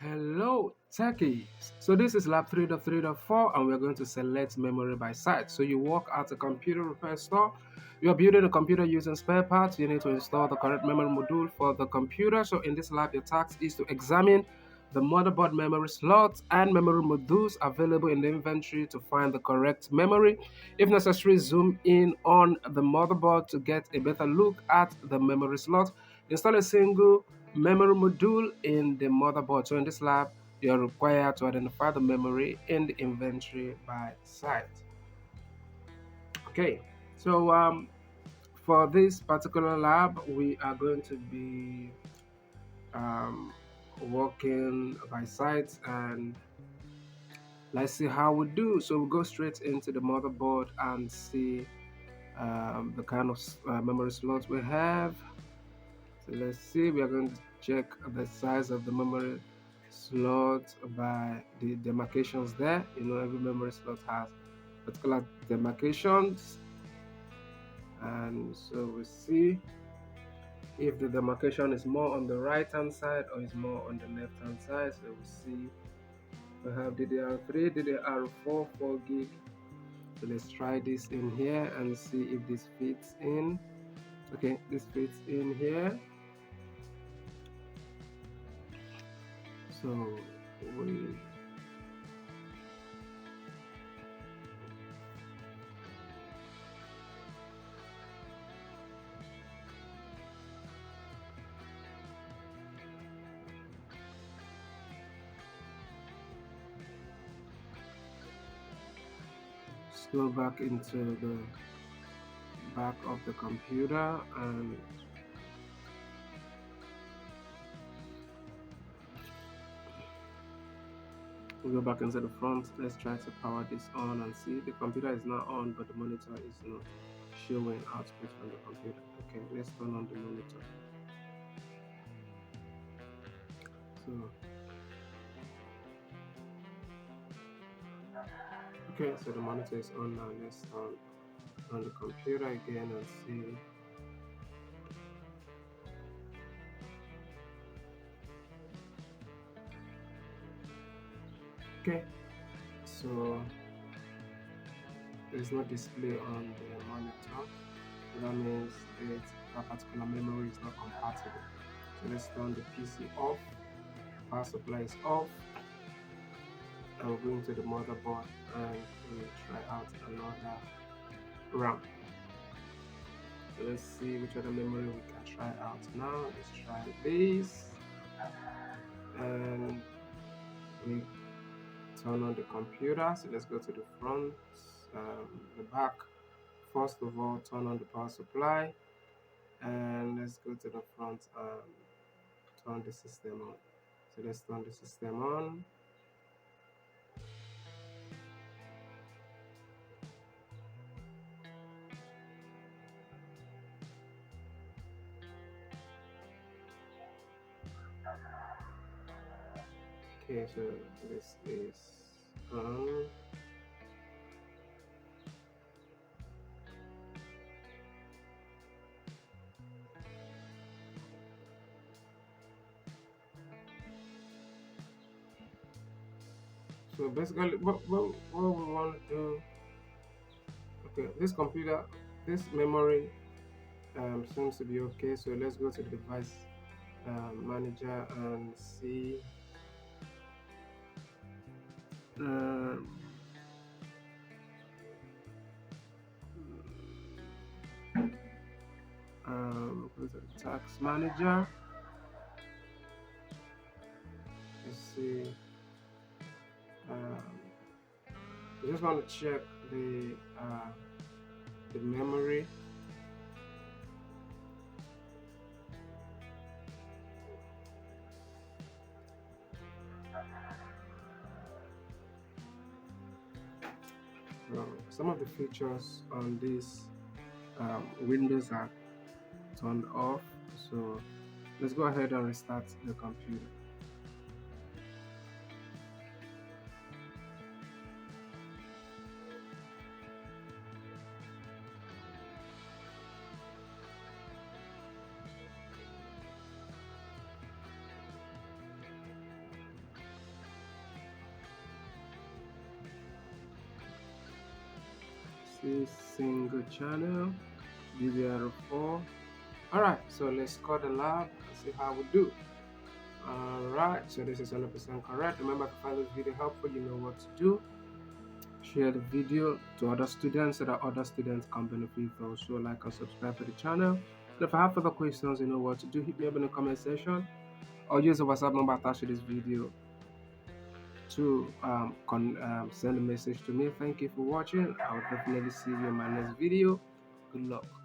Hello, techies. So this is lab 3.3.4 and we're going to select memory by Sight. So you walk at a computer repair store. You're building a computer using spare parts. You need to install the correct memory module for the computer. So in this lab, your task is to examine the motherboard memory slots and memory modules available in the inventory to find the correct memory. If necessary, zoom in on the motherboard to get a better look at the memory slot. Install a single memory module in the motherboard. So in this lab, you are required to identify the memory in the inventory by Sight. Okay, so for this particular lab, we are going to be um, working by Sight, and let's see how we do. So we'll go straight into the motherboard and see the kind of memory slots we have. So let's see, we are going to check the size of the memory slot by the demarcations there. You know, every memory slot has particular demarcations, and so we see if the demarcation is more on the right hand side or is more on the left hand side. So we see we have DDR3, DDR4, 4 gig. So let's try this in here and see if this fits in. Okay, this fits in here. So we go back into the back of the computer and we go back into the front. Let's try to power this on and see the computer is not on, but the monitor is not showing output from the computer. Okay, let's turn on the monitor. So okay, so the monitor is on now. Let's turn on the computer again and see. Okay, so there's no display on the monitor. That means that particular memory is not compatible. So let's turn the PC off. Power supply is off. And we're going to the motherboard and we'll try out another RAM. So let's see which other memory we can try out now. Let's try this. And we turn on the computer. So let's go to the front, the back. First of all, turn on the power supply. And let's go to the front and turn the system on. So let's turn the system on. Okay, so this is on. So basically, what we want to do, okay, this computer, this memory seems to be okay. So let's go to the device manager and see. Um, go to the task manager. Let's see. I just want to check the memory. Some of the features on this Windows are turned off, so let's go ahead and restart the computer. see single channel DDR4. Alright, so let's call the lab and see how we do. Alright, so this is 100% correct. Remember, if you find this video helpful, you know what to do. Share the video to other students so that other students can benefit. Also like and subscribe to the channel. And if I have further questions, you know what to do. Hit me up in the comment section or use the WhatsApp number attached to this video to send a message to me. Thank you for watching. I will definitely see you in my next video. Good luck.